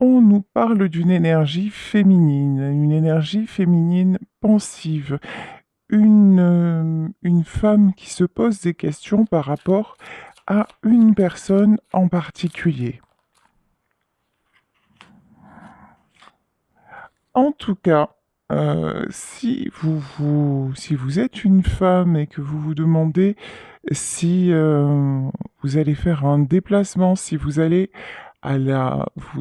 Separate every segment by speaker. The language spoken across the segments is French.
Speaker 1: on nous parle d'une énergie féminine pensive, une femme qui se pose des questions par rapport à une personne en particulier. En tout cas, si vous êtes une femme et que vous vous demandez si vous allez faire un déplacement, si vous allez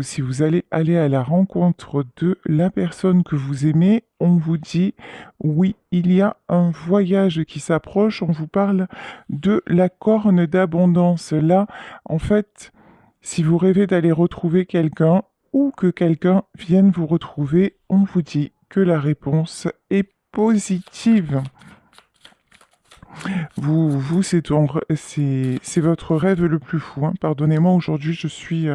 Speaker 1: si vous allez aller à la rencontre de la personne que vous aimez, on vous dit oui, il y a un voyage qui s'approche. On vous parle de la corne d'abondance. Là, en fait, si vous rêvez d'aller retrouver quelqu'un ou que quelqu'un vienne vous retrouver, on vous dit que la réponse est positive. C'est votre rêve le plus fou, hein. Pardonnez-moi, aujourd'hui, je suis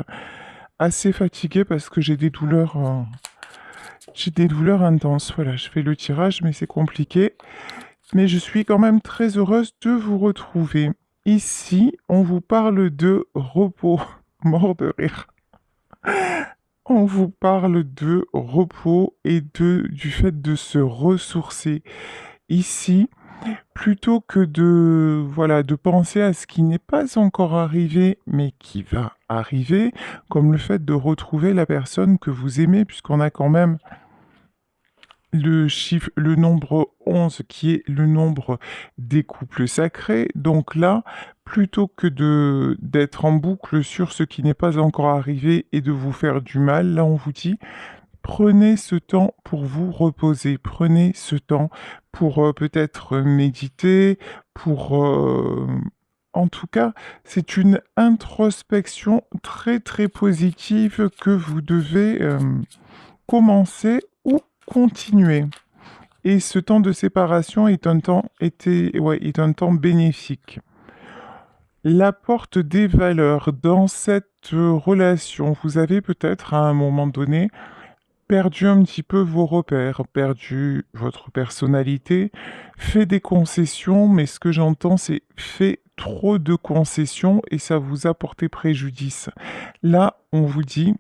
Speaker 1: assez fatiguée parce que j'ai des douleurs intenses. Voilà, je fais le tirage, mais c'est compliqué. Mais je suis quand même très heureuse de vous retrouver. Ici, on vous parle de repos. Mort de rire. On vous parle de repos et du fait de se ressourcer. Ici, plutôt que de penser à ce qui n'est pas encore arrivé, mais qui va arriver, comme le fait de retrouver la personne que vous aimez, puisqu'on a quand même le nombre 11 qui est le nombre des couples sacrés. Donc là, plutôt que d'être en boucle sur ce qui n'est pas encore arrivé et de vous faire du mal, là on vous dit prenez ce temps pour vous reposer, prenez ce temps pour peut-être méditer, en tout cas, c'est une introspection très très positive que vous devez commencer ou continuer. Et ce temps de séparation est un temps bénéfique. L'apporte des valeurs dans cette relation. Vous avez peut-être à un moment donné perdu un petit peu vos repères, perdu votre personnalité, fait des concessions, mais ce que j'entends, c'est fait trop de concessions et ça vous a porté préjudice. Là, on vous dit,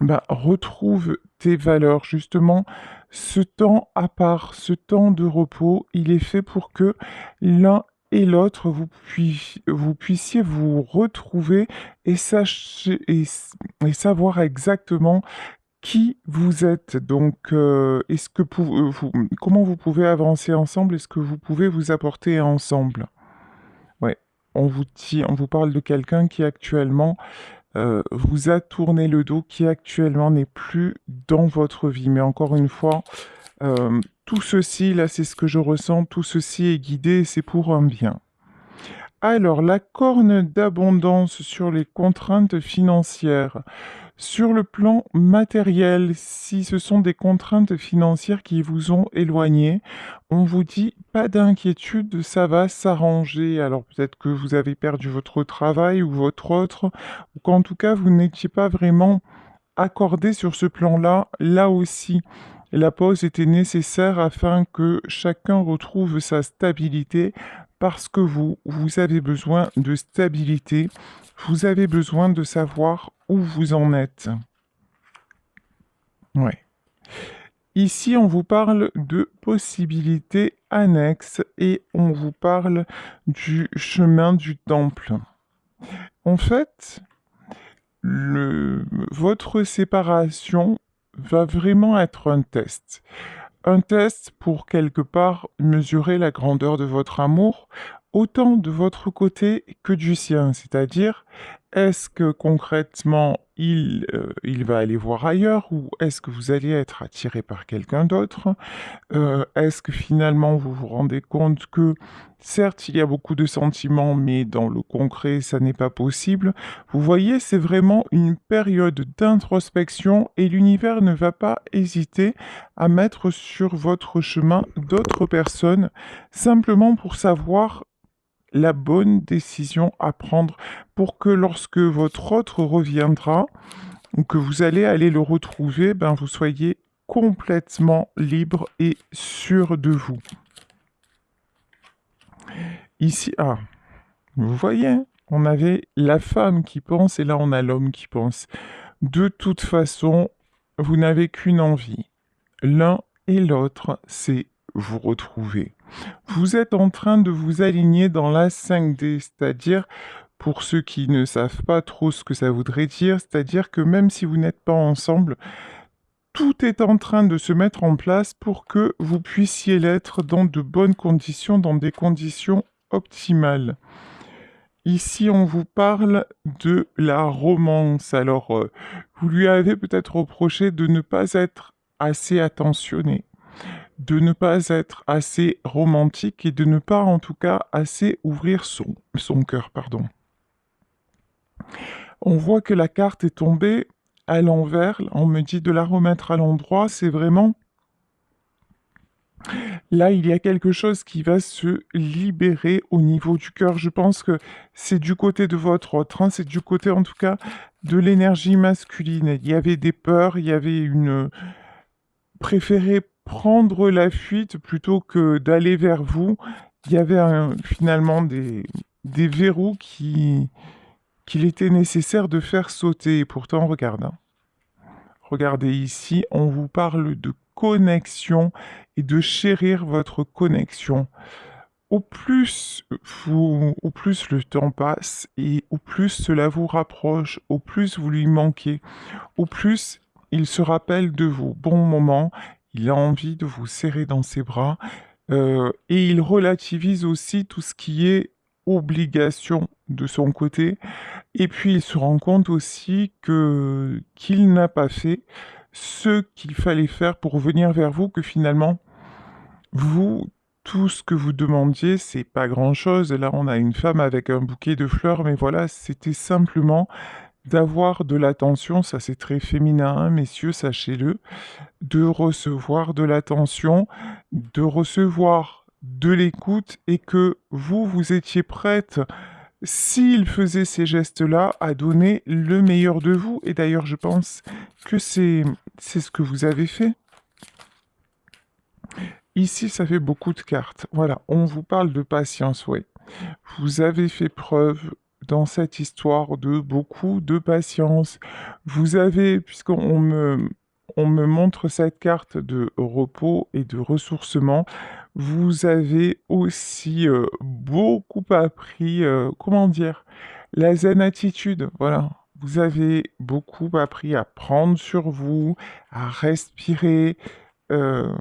Speaker 1: bah, retrouve tes valeurs, justement, ce temps à part, ce temps de repos, il est fait pour que l'un et l'autre, vous puissiez vous retrouver et, et savoir exactement qui vous êtes. Donc, comment vous pouvez avancer ensemble? Est-ce que vous pouvez vous apporter ensemble? Ouais, on vous parle de quelqu'un qui actuellement vous a tourné le dos, qui actuellement n'est plus dans votre vie. Mais encore une fois, tout ceci, là, c'est ce que je ressens, tout ceci est guidé, c'est pour un bien. Alors, la corne d'abondance sur les contraintes financières. Sur le plan matériel, si ce sont des contraintes financières qui vous ont éloigné, on vous dit pas d'inquiétude, ça va s'arranger. Alors peut-être que vous avez perdu votre travail ou votre autre, ou qu'en tout cas vous n'étiez pas vraiment accordé sur ce plan-là. Là aussi, la pause était nécessaire afin que chacun retrouve sa stabilité parce que vous avez besoin de stabilité, vous avez besoin de savoir où vous en êtes. Ouais. Ici, on vous parle de possibilités annexes et on vous parle du chemin du temple. En fait, votre séparation va vraiment être un test. Un test pour quelque part mesurer la grandeur de votre amour, autant de votre côté que du sien. C'est-à-dire, est-ce que concrètement il va aller voir ailleurs ou est-ce que vous allez être attiré par quelqu'un d'autre? Est-ce que finalement vous vous rendez compte que certes il y a beaucoup de sentiments, mais dans le concret ça n'est pas possible? Vous voyez, c'est vraiment une période d'introspection et l'univers ne va pas hésiter à mettre sur votre chemin d'autres personnes simplement pour savoir la bonne décision à prendre pour que lorsque votre autre reviendra ou que vous allez aller le retrouver, ben vous soyez complètement libre et sûr de vous. Ici, vous voyez, hein, on avait la femme qui pense et là on a l'homme qui pense. De toute façon, vous n'avez qu'une envie. L'un et l'autre, c'est vous retrouver. Vous êtes en train de vous aligner dans la 5D, c'est-à-dire, pour ceux qui ne savent pas trop ce que ça voudrait dire, c'est-à-dire que même si vous n'êtes pas ensemble, tout est en train de se mettre en place pour que vous puissiez l'être dans de bonnes conditions, dans des conditions optimales. Ici, on vous parle de la romance. Alors, vous lui avez peut-être reproché de ne pas être assez attentionné, de ne pas être assez romantique et de ne pas, en tout cas, assez ouvrir son cœur, pardon. On voit que la carte est tombée à l'envers. On me dit de la remettre à l'endroit. C'est vraiment... Là, il y a quelque chose qui va se libérer au niveau du cœur. Je pense que c'est du côté de votre autre, hein, c'est du côté en tout cas de l'énergie masculine. Il y avait des peurs, il y avait une... Préférer prendre la fuite plutôt que d'aller vers vous. Il y avait finalement des verrous qu'il était nécessaire de faire sauter. Et pourtant, regarde, hein. Regardez ici, on vous parle de connexion et de chérir votre connexion. Au plus le temps passe et au plus cela vous rapproche, au plus vous lui manquez, au plus il se rappelle de vos bons moments, il a envie de vous serrer dans ses bras et il relativise aussi tout ce qui est obligation de son côté. Et puis il se rend compte aussi que qu'il n'a pas fait ce qu'il fallait faire pour venir vers vous, que finalement, vous, tout ce que vous demandiez, c'est pas grand-chose. Là, on a une femme avec un bouquet de fleurs, mais voilà, c'était simplement d'avoir de l'attention, ça c'est très féminin, hein, messieurs, sachez-le, de recevoir de l'attention, de recevoir de l'écoute et que vous, vous étiez prête s'il faisait ces gestes-là, à donner le meilleur de vous. Et d'ailleurs, je pense que c'est ce que vous avez fait. Ici, ça fait beaucoup de cartes. Voilà, on vous parle de patience, oui. Vous avez fait preuve dans cette histoire de beaucoup de patience. Vous avez, on me montre cette carte de repos et de ressourcement, vous avez aussi beaucoup appris, comment dire, la zen attitude, voilà. Vous avez beaucoup appris à prendre sur vous, à respirer, euh,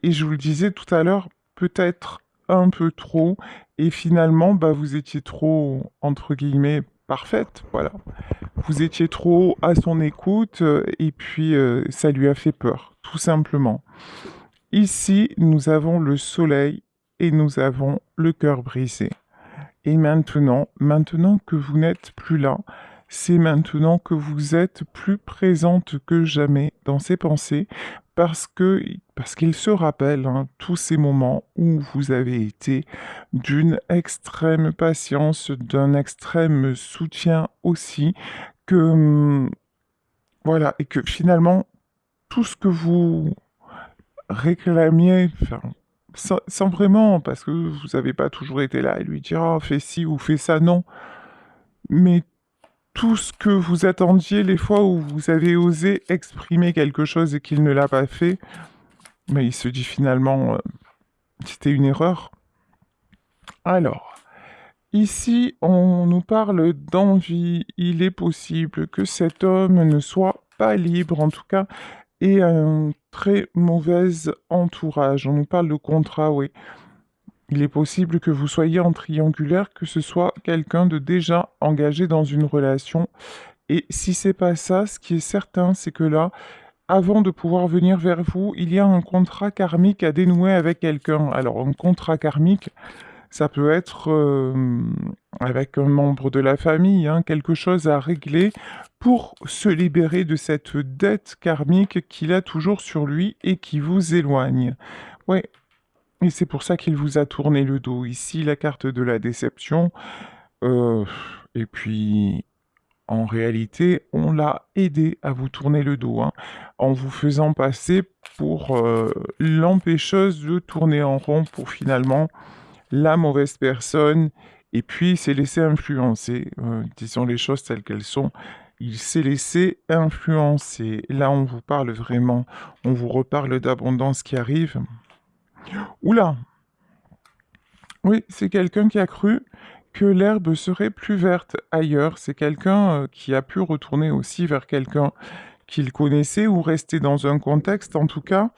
Speaker 1: et je vous le disais tout à l'heure, peut-être un peu trop, et finalement, bah, vous étiez trop, entre guillemets, parfaite, voilà. Vous étiez trop à son écoute, et puis ça lui a fait peur, tout simplement. Ici, nous avons le soleil et nous avons le cœur brisé. Et maintenant que vous n'êtes plus là, c'est maintenant que vous êtes plus présente que jamais dans ses pensées, parce qu'il se rappelle, hein, tous ces moments où vous avez été d'une extrême patience, d'un extrême soutien aussi, que voilà, et que finalement tout ce que vous réclamiez, enfin, sans vraiment, parce que vous n'avez pas toujours été là et lui dire ah, fais ci ou fais ça, non. Mais tout ce que vous attendiez, les fois où vous avez osé exprimer quelque chose et qu'il ne l'a pas fait, mais il se dit finalement c'était une erreur. Alors, ici, on nous parle d'envie. Il est possible que cet homme ne soit pas libre, en tout cas, et un très mauvais entourage. On nous parle de contrat, oui. Il est possible que vous soyez en triangulaire, que ce soit quelqu'un de déjà engagé dans une relation. Et si c'est pas ça, ce qui est certain, c'est que là, avant de pouvoir venir vers vous, il y a un contrat karmique à dénouer avec quelqu'un. Alors, un contrat karmique, ça peut être avec un membre de la famille, hein, quelque chose à régler pour se libérer de cette dette karmique qu'il a toujours sur lui et qui vous éloigne. Ouais, et c'est pour ça qu'il vous a tourné le dos. Ici, la carte de la déception. Euh, et puis, en réalité, on l'a aidé à vous tourner le dos, hein, en vous faisant passer pour l'empêcheuse de tourner en rond pour finalement la mauvaise personne. Et puis, il s'est laissé influencer, disons les choses telles qu'elles sont. il s'est laissé influencer. Là, on vous parle vraiment, on vous reparle d'abondance qui arrive. Oula! Oui, c'est quelqu'un qui a cru que l'herbe serait plus verte ailleurs. C'est quelqu'un qui a pu retourner aussi vers quelqu'un qu'il connaissait ou rester dans un contexte. En tout cas,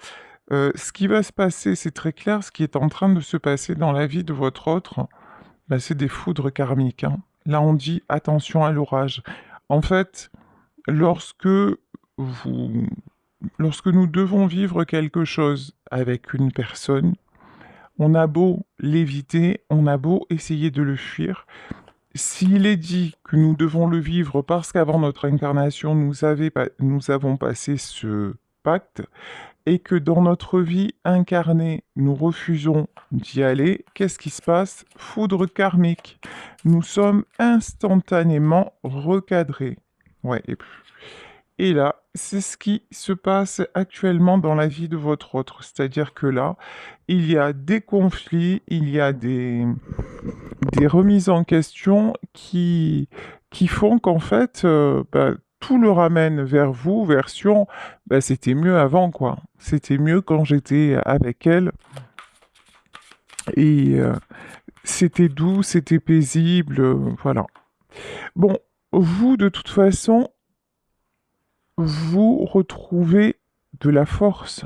Speaker 1: ce qui va se passer, c'est très clair, ce qui est en train de se passer dans la vie de votre autre, bah, c'est des foudres karmiques, hein. Là, on dit attention à l'orage. En fait, lorsque vous, lorsque nous devons vivre quelque chose avec une personne, on a beau l'éviter, on a beau essayer de le fuir. S'il est dit que nous devons le vivre parce qu'avant notre incarnation, nous avons passé ce pacte, et que dans notre vie incarnée, nous refusons d'y aller, qu'est-ce qui se passe? Foudre karmique. Nous sommes instantanément recadrés. Ouais, et là, c'est ce qui se passe actuellement dans la vie de votre autre. C'est-à-dire que là, il y a des conflits, il y a des remises en question qui font qu'en fait, tout le ramène vers vous, version, c'était mieux avant, quoi. C'était mieux quand j'étais avec elle. Et c'était doux, c'était paisible, voilà. Bon, vous, de toute façon, vous retrouvez de la force.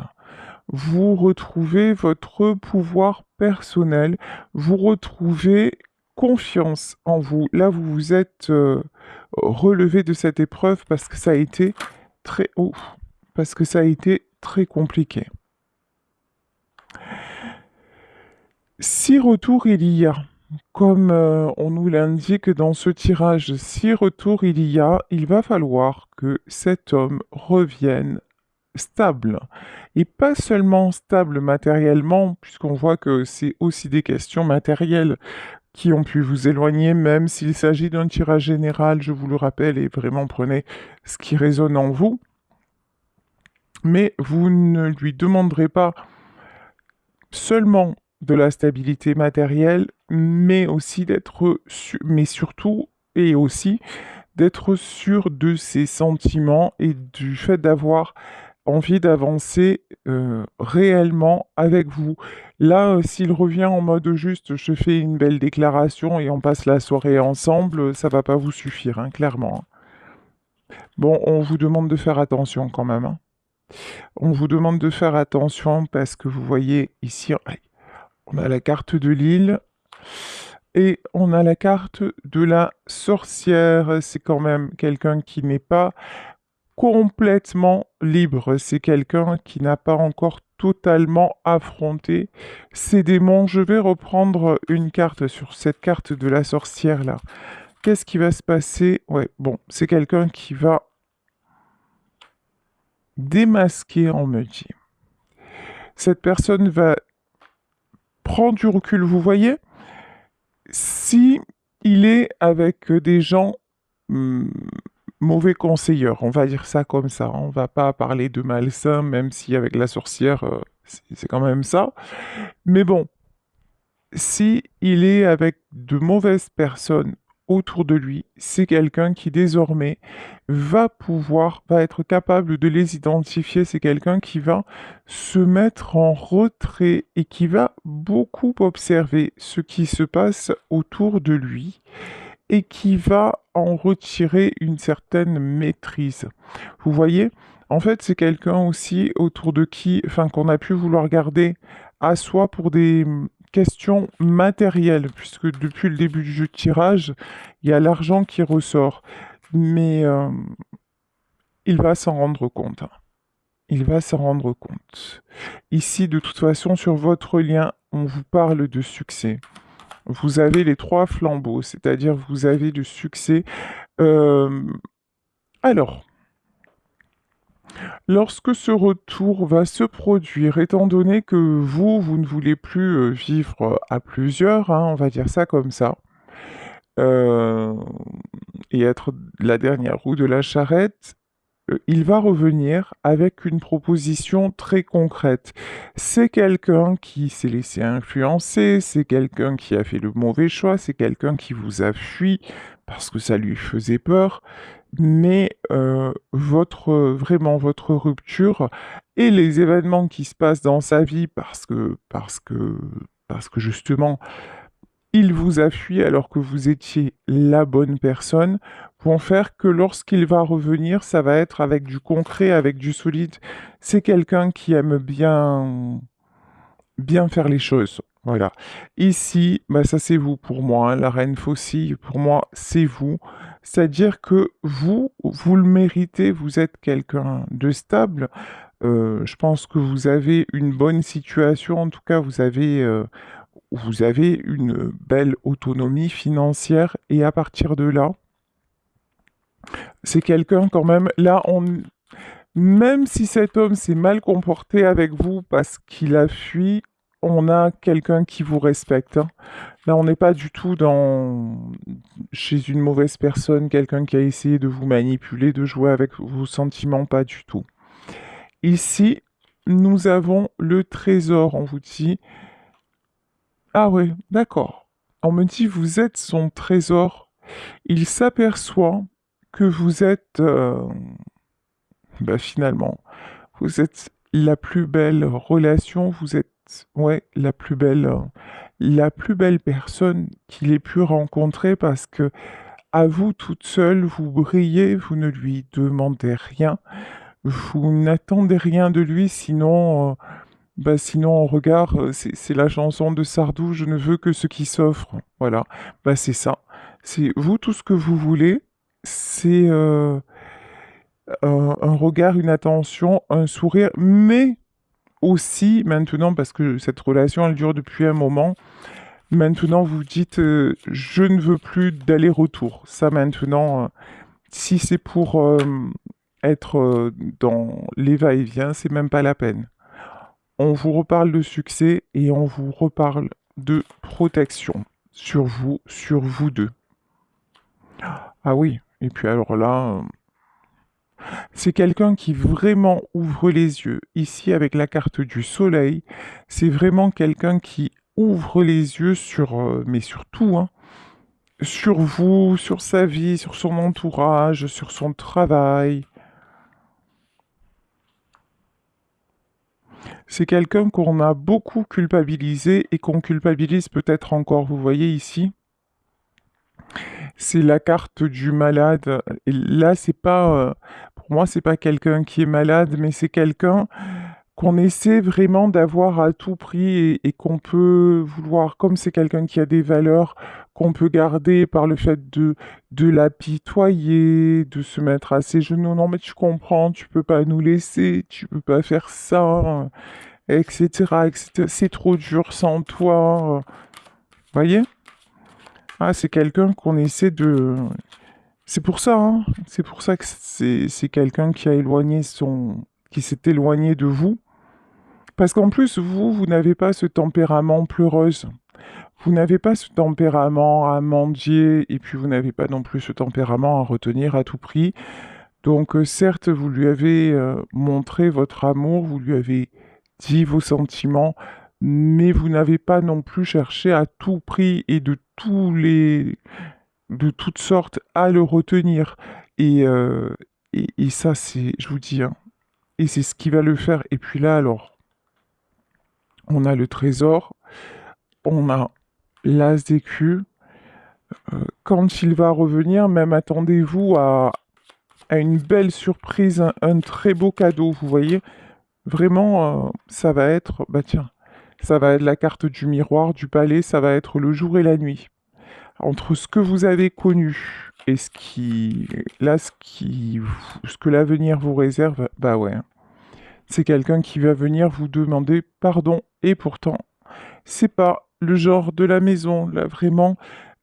Speaker 1: Vous retrouvez votre pouvoir personnel, vous retrouvez confiance en vous. Là, vous vous êtes relevé de cette épreuve parce que ça a été très haut, parce que ça a été très compliqué. Si retour il y a, comme on nous l'indique dans ce tirage, si retour il y a, il va falloir que cet homme revienne stable. Et pas seulement stable matériellement, puisqu'on voit que c'est aussi des questions matérielles qui ont pu vous éloigner, même s'il s'agit d'un tirage général, je vous le rappelle, et vraiment prenez ce qui résonne en vous. Mais vous ne lui demanderez pas seulement de la stabilité matérielle, mais aussi mais surtout et aussi d'être sûr de ses sentiments et du fait d'avoir envie d'avancer réellement avec vous. Là, s'il revient en mode juste je fais une belle déclaration et on passe la soirée ensemble, ça va pas vous suffire, hein, clairement. Bon, on vous demande de faire attention quand même, hein. On vous demande de faire attention parce que vous voyez ici, on a la carte de l'île et on a la carte de la sorcière. C'est quand même quelqu'un qui n'est pas complètement libre. C'est quelqu'un qui n'a pas encore totalement affronté ses démons. Je vais reprendre une carte sur cette carte de la sorcière là. Qu'est-ce qui va se passer? Ouais, bon, c'est quelqu'un qui va démasquer, on me dit. Cette personne va prendre du recul, vous voyez? Si il est avec des gens mauvais conseilleurs, on va dire ça comme ça. On va pas parler de malsain, même si avec la sorcière, c'est quand même ça. Mais bon, si il est avec de mauvaises personnes autour de lui, c'est quelqu'un qui désormais va être capable de les identifier. C'est quelqu'un qui va se mettre en retrait et qui va beaucoup observer ce qui se passe autour de lui et qui va en retirer une certaine maîtrise. Vous voyez, en fait, c'est quelqu'un aussi autour de qui, enfin, qu'on a pu vouloir garder à soi pour des questions matérielles, puisque depuis le début du tirage, il y a l'argent qui ressort. Mais il va s'en rendre compte, hein. Il va s'en rendre compte. Ici, de toute façon, sur votre lien, on vous parle de succès. Vous avez les 3 flambeaux, c'est-à-dire vous avez du succès. Alors, lorsque ce retour va se produire, étant donné que vous ne voulez plus vivre à plusieurs, hein, on va dire ça comme ça, euh, et être la dernière roue de la charrette, il va revenir avec une proposition très concrète. C'est quelqu'un qui s'est laissé influencer, c'est quelqu'un qui a fait le mauvais choix, c'est quelqu'un qui vous a fui parce que ça lui faisait peur. mais vraiment votre rupture et les événements qui se passent dans sa vie parce que justement, il vous a fui alors que vous étiez la bonne personne, vont faire que lorsqu'il va revenir, ça va être avec du concret, avec du solide. C'est quelqu'un qui aime bien faire les choses. Voilà. Ici, bah ça c'est vous pour moi, hein. La reine faucille, pour moi, c'est vous. C'est-à-dire que vous le méritez, vous êtes quelqu'un de stable. Je pense que vous avez une bonne situation, en tout cas, vous avez une belle autonomie financière et à partir de là, c'est quelqu'un quand même, même si cet homme s'est mal comporté avec vous parce qu'il a fui, on a quelqu'un qui vous respecte, hein. Là, on n'est pas du tout chez une mauvaise personne, quelqu'un qui a essayé de vous manipuler, de jouer avec vos sentiments, pas du tout. Ici, nous avons le trésor, on vous dit. Ah ouais, d'accord. On me dit, vous êtes son trésor. Il s'aperçoit que vous êtes, finalement, vous êtes la plus belle relation, vous êtes, ouais, la plus belle personne qu'il ait pu rencontrer parce que à vous toute seule, vous brillez, vous ne lui demandez rien, vous n'attendez rien de lui, sinon en regard, c'est la chanson de Sardou, je ne veux que ce qui s'offre. Voilà, c'est ça. C'est vous tout ce que vous voulez, c'est un regard, une attention, un sourire, mais aussi maintenant, parce que cette relation, elle dure depuis un moment, maintenant vous dites, je ne veux plus d'aller-retour. Ça maintenant, si c'est pour être dans les va-et-vient, c'est même pas la peine. On vous reparle de succès et on vous reparle de protection sur vous deux. Ah oui, et puis alors là, c'est quelqu'un qui vraiment ouvre les yeux. Ici, avec la carte du soleil, c'est vraiment quelqu'un qui ouvre les yeux mais sur tout, hein. Sur vous, sur sa vie, sur son entourage, sur son travail. C'est quelqu'un qu'on a beaucoup culpabilisé et qu'on culpabilise peut-être encore. Vous voyez ici, c'est la carte du malade. Et là, pour moi, c'est pas quelqu'un qui est malade, mais c'est quelqu'un qu'on essaie vraiment d'avoir à tout prix et qu'on peut vouloir, comme c'est quelqu'un qui a des valeurs qu'on peut garder par le fait de l'apitoyer, de se mettre à ses genoux. Non, mais tu comprends, tu peux pas nous laisser, tu peux pas faire ça, etc., etc. C'est trop dur sans toi. Voyez? Ah, c'est quelqu'un qu'on essaie de. C'est pour ça, hein. C'est pour ça que c'est quelqu'un qui s'est éloigné de vous. Parce qu'en plus, vous n'avez pas ce tempérament pleureuse. Vous n'avez pas ce tempérament à mendier, et puis vous n'avez pas non plus ce tempérament à retenir à tout prix. Donc, certes, vous lui avez montré votre amour, vous lui avez dit vos sentiments, mais vous n'avez pas non plus cherché à tout prix et de toutes sortes à le retenir. Et ça, je vous dis, hein, et c'est ce qui va le faire. Et puis là, alors, on a le trésor, on a l'as d'écu. Quand il va revenir, même attendez-vous à une belle surprise, un très beau cadeau, vous voyez. Vraiment, ça va être, tiens, ça va être la carte du miroir, du palais, ça va être le jour et la nuit. Entre ce que vous avez connu et ce que l'avenir vous réserve, bah ouais, hein. C'est quelqu'un qui va venir vous demander pardon et pourtant, c'est pas le genre de la maison, là vraiment,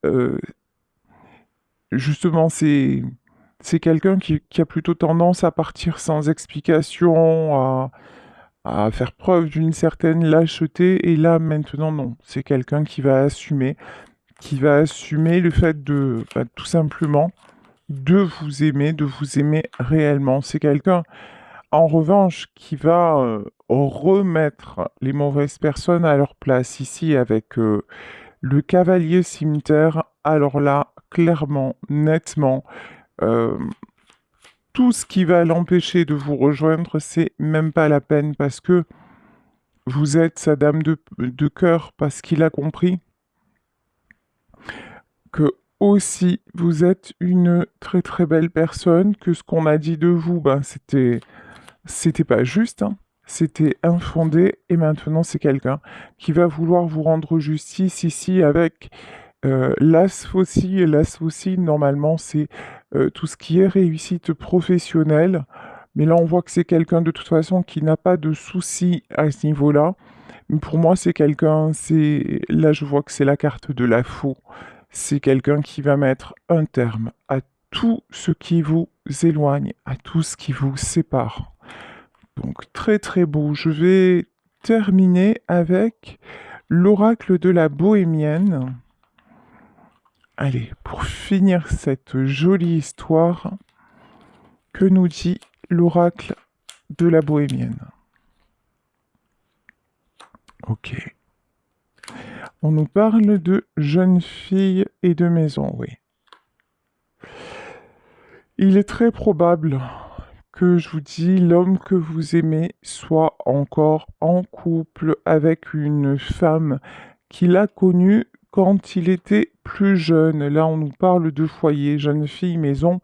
Speaker 1: euh, justement, c'est quelqu'un qui a plutôt tendance à partir sans explication, à faire preuve d'une certaine lâcheté, et là maintenant non, c'est quelqu'un qui va assumer le fait tout simplement de vous aimer réellement. C'est quelqu'un, en revanche, qui va remettre les mauvaises personnes à leur place ici avec le cavalier cimetière. Alors là, clairement, nettement, euh, tout ce qui va l'empêcher de vous rejoindre, c'est même pas la peine parce que vous êtes sa dame de cœur, parce qu'il a compris que aussi vous êtes une très très belle personne, que ce qu'on a dit de vous, ben c'était pas juste, hein. C'était infondé et maintenant c'est quelqu'un qui va vouloir vous rendre justice ici avec l'as aussi. Et l'as aussi, normalement, c'est tout ce qui est réussite professionnelle. Mais là, on voit que c'est quelqu'un de toute façon qui n'a pas de soucis à ce niveau-là. Mais pour moi, c'est quelqu'un, c'est là, je vois que c'est la carte de la faux. C'est quelqu'un qui va mettre un terme à tout ce qui vous éloigne, à tout ce qui vous sépare. Donc très très beau. Je vais terminer avec l'oracle de la bohémienne. Allez, pour finir cette jolie histoire, que nous dit l'oracle de la bohémienne? Ok. On nous parle de jeune fille et de maison, oui. Il est très probable que, je vous dis, l'homme que vous aimez soit encore en couple avec une femme qu'il a connue quand il était plus jeune. Là, on nous parle de foyer, jeune fille, maison.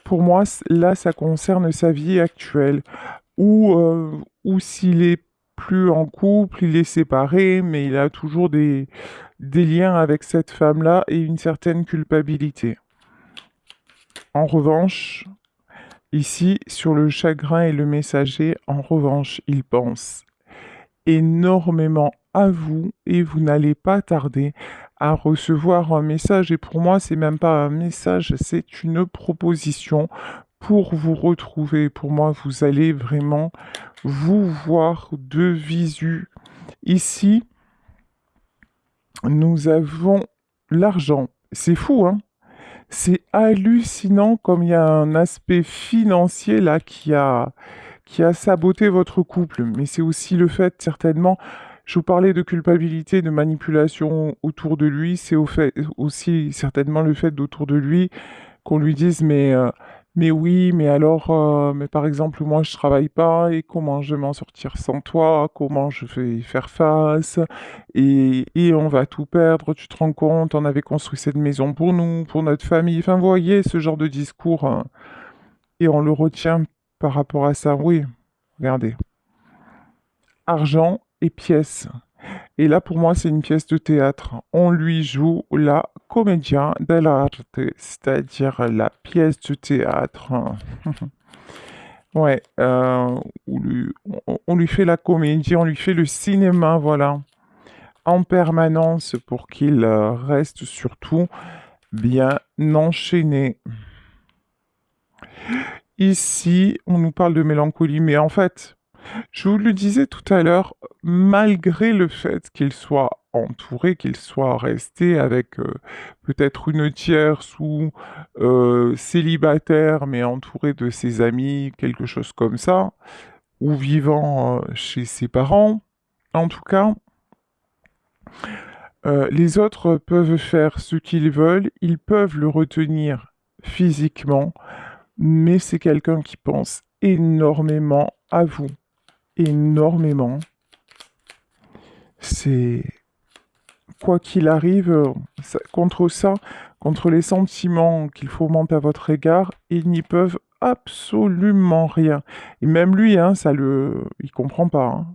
Speaker 1: Pour moi, là, ça concerne sa vie actuelle. Ou s'il est plus en couple, il est séparé, mais il a toujours des liens avec cette femme-là et une certaine culpabilité. En revanche, ici, sur le chagrin et le messager, en revanche, il pense énormément à vous et vous n'allez pas tarder à recevoir un message. Et pour moi, c'est même pas un message, c'est une proposition pour vous retrouver. Pour moi, vous allez vraiment vous voir de visu. Ici, nous avons l'argent. C'est fou, hein? C'est hallucinant comme il y a un aspect financier là qui a saboté votre couple. Mais c'est aussi le fait, certainement, je vous parlais de culpabilité, de manipulation autour de lui, c'est au fait, aussi certainement le fait d'autour de lui qu'on lui dise mais oui, mais alors, mais par exemple, moi je travaille pas et comment je vais m'en sortir sans toi, comment je vais faire face et on va tout perdre, tu te rends compte, on avait construit cette maison pour nous, pour notre famille, enfin vous voyez ce genre de discours hein, et on le retient par rapport à ça, oui, regardez, argent et pièces. Et là, pour moi, c'est une pièce de théâtre. On lui joue la commedia dell'arte, c'est-à-dire la pièce de théâtre. Ouais, on lui fait la comédie, on lui fait le cinéma, voilà, en permanence pour qu'il reste surtout bien enchaîné. Ici, on nous parle de mélancolie, mais en fait, je vous le disais tout à l'heure, malgré le fait qu'il soit entouré, qu'il soit resté avec peut-être une tierce ou célibataire, mais entouré de ses amis, quelque chose comme ça, ou vivant chez ses parents, en tout cas, les autres peuvent faire ce qu'ils veulent, ils peuvent le retenir physiquement, mais c'est quelqu'un qui pense énormément à vous, énormément. C'est quoi qu'il arrive, contre ça, contre les sentiments qu'il fomente à votre égard, ils n'y peuvent absolument rien. Et même lui, hein, il comprend pas, hein.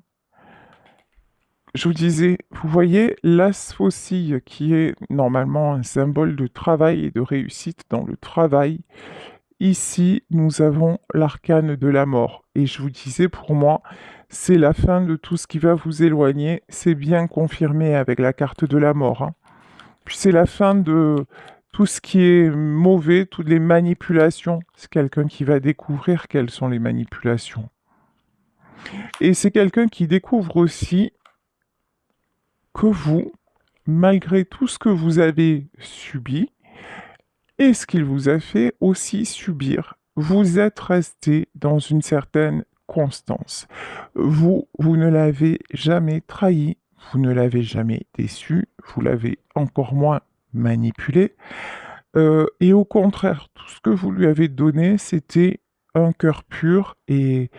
Speaker 1: Je vous disais, vous voyez l'as faucille qui est normalement un symbole de travail et de réussite dans le travail. Ici, nous avons l'arcane de la mort. Et je vous disais, pour moi, c'est la fin de tout ce qui va vous éloigner. C'est bien confirmé avec la carte de la mort, hein. Puis c'est la fin de tout ce qui est mauvais, toutes les manipulations. C'est quelqu'un qui va découvrir quelles sont les manipulations. Et c'est quelqu'un qui découvre aussi que vous, malgré tout ce que vous avez subi, et ce qu'il vous a fait aussi subir, vous êtes resté dans une certaine constance. Vous ne l'avez jamais trahi, vous ne l'avez jamais déçu, vous l'avez encore moins manipulé. Et au contraire, tout ce que vous lui avez donné, c'était un cœur pur et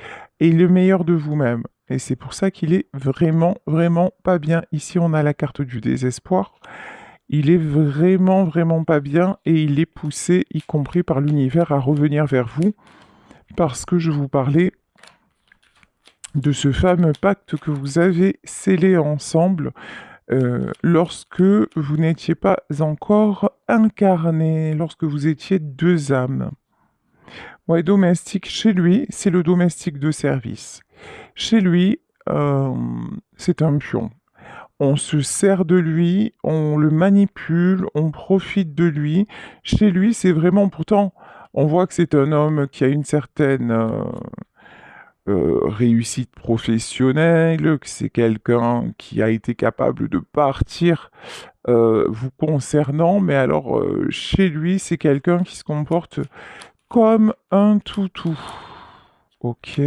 Speaker 1: le meilleur de vous-même. Et c'est pour ça qu'il est vraiment, vraiment pas bien. Ici, on a la carte du désespoir. Il est vraiment, vraiment pas bien et il est poussé, y compris par l'univers, à revenir vers vous parce que je vous parlais de ce fameux pacte que vous avez scellé ensemble lorsque vous n'étiez pas encore incarné, lorsque vous étiez deux âmes. Ouais, domestique, chez lui, c'est le domestique de service. Chez lui, c'est un pion. On se sert de lui, on le manipule, on profite de lui. Chez lui, c'est vraiment, pourtant, on voit que c'est un homme qui a une certaine réussite professionnelle, que c'est quelqu'un qui a été capable de partir vous concernant, mais alors chez lui, c'est quelqu'un qui se comporte comme un toutou. Ok.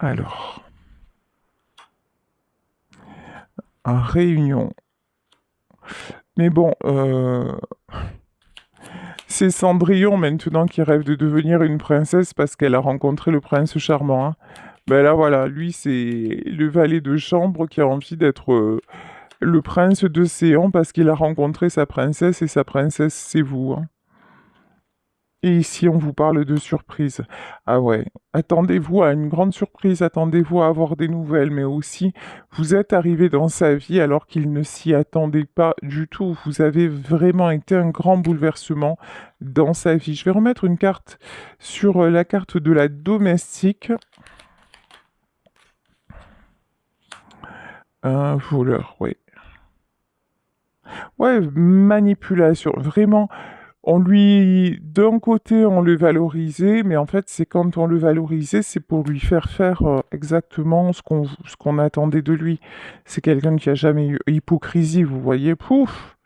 Speaker 1: Alors, en réunion. Mais bon, c'est Cendrillon maintenant qui rêve de devenir une princesse parce qu'elle a rencontré le prince charmant, hein. Ben là voilà, lui c'est le valet de chambre qui a envie d'être le prince d'Océan parce qu'il a rencontré sa princesse et sa princesse c'est vous, hein. Et ici, on vous parle de surprise. Ah ouais, attendez-vous à une grande surprise, attendez-vous à avoir des nouvelles, mais aussi, vous êtes arrivé dans sa vie alors qu'il ne s'y attendait pas du tout. Vous avez vraiment été un grand bouleversement dans sa vie. Je vais remettre une carte sur la carte de la domestique. Un voleur, oui. Ouais, manipulation, vraiment. D'un côté, on le valorisait, mais en fait, c'est quand on le valorisait, c'est pour lui faire faire exactement ce qu'on attendait de lui. C'est quelqu'un qui a jamais eu hypocrisie, vous voyez, pouf!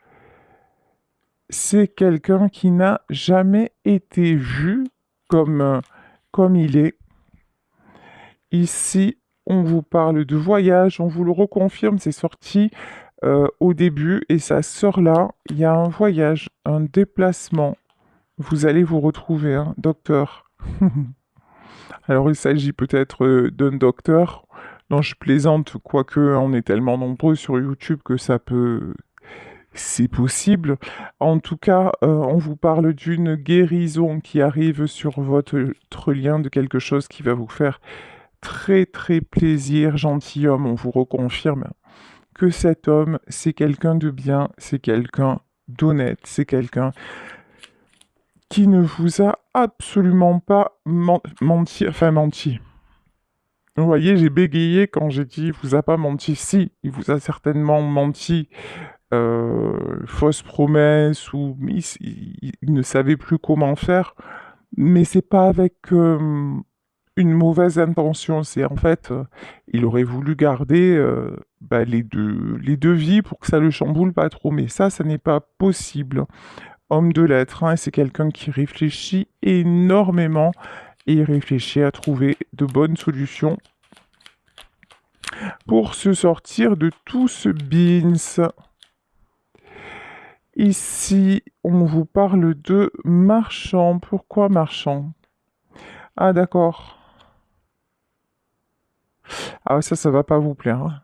Speaker 1: C'est quelqu'un qui n'a jamais été vu comme il est. Ici, on vous parle de voyage, on vous le reconfirme, c'est sorti au début et ça sort là. Il y a un voyage, un déplacement. Vous allez vous retrouver, hein, docteur. Alors, il s'agit peut-être d'un docteur. Non, je plaisante, quoique on est tellement nombreux sur YouTube que ça peut... C'est possible. En tout cas, on vous parle d'une guérison qui arrive sur votre lien, de quelque chose qui va vous faire très très plaisir, gentilhomme. On vous reconfirme que cet homme, c'est quelqu'un de bien, c'est quelqu'un d'honnête, c'est quelqu'un qui ne vous a absolument pas menti, enfin menti. Vous voyez, j'ai bégayé quand j'ai dit il vous a pas menti. Si, il vous a certainement menti, fausse promesse ou il ne savait plus comment faire, mais c'est pas avec une mauvaise intention. C'est en fait, il aurait voulu garder bah, les deux vies pour que ça le chamboule pas trop, mais ça n'est pas possible. Homme de lettres, hein, c'est quelqu'un qui réfléchit énormément et il réfléchit à trouver de bonnes solutions pour se sortir de tout ce beans. Ici, on vous parle de marchand. Pourquoi marchand? Ah d'accord. Ah ça va pas vous plaire, hein.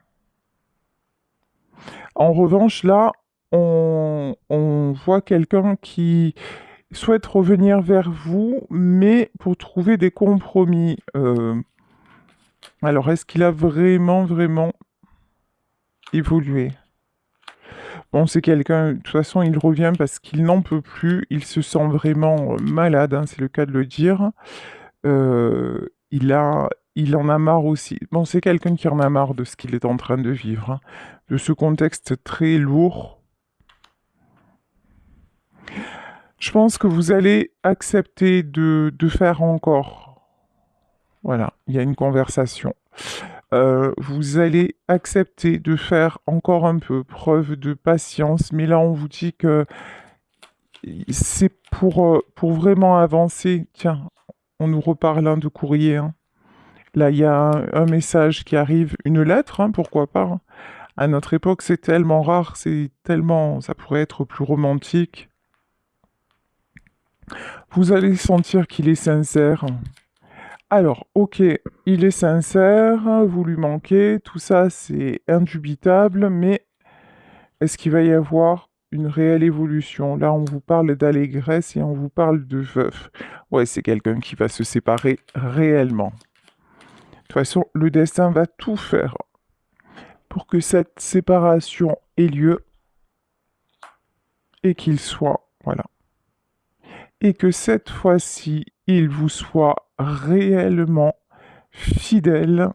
Speaker 1: En revanche, là, on voit quelqu'un qui souhaite revenir vers vous, mais pour trouver des compromis. Alors, est-ce qu'il a vraiment, vraiment évolué? Bon, c'est quelqu'un, de toute façon, il revient parce qu'il n'en peut plus, il se sent vraiment malade, hein, c'est le cas de le dire. Il en a marre aussi. Bon, c'est quelqu'un qui en a marre de ce qu'il est en train de vivre, hein, de ce contexte très lourd. Je pense que vous allez accepter de faire encore. Voilà, il y a une conversation. Vous allez accepter de faire encore un peu preuve de patience, mais là on vous dit que c'est pour vraiment avancer. Tiens, on nous reparle de courrier, hein. Là, il y a un message qui arrive, une lettre, hein, pourquoi pas, hein. À notre époque, c'est tellement rare, c'est tellement, ça pourrait être plus romantique. Vous allez sentir qu'il est sincère. Alors, ok, il est sincère, vous lui manquez, tout ça c'est indubitable, mais est-ce qu'il va y avoir une réelle évolution? Là, on vous parle d'allégresse et on vous parle de veuf. Ouais, c'est quelqu'un qui va se séparer réellement. De toute façon, le destin va tout faire pour que cette séparation ait lieu et qu'il soit, voilà. Et que cette fois-ci, il vous soit réellement fidèle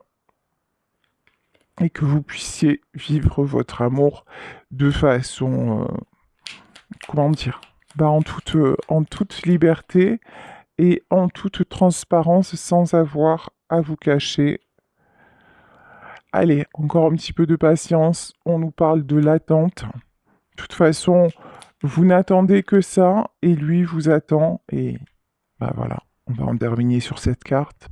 Speaker 1: et que vous puissiez vivre votre amour de façon, comment dire, en toute liberté et en toute transparence sans avoir à vous cacher. Allez, encore un petit peu de patience, on nous parle de l'attente. De toute façon, vous n'attendez que ça et lui vous attend et bah voilà, on va en terminer sur cette carte.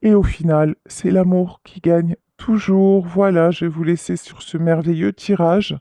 Speaker 1: Et au final, c'est l'amour qui gagne toujours. Voilà, je vais vous laisser sur ce merveilleux tirage.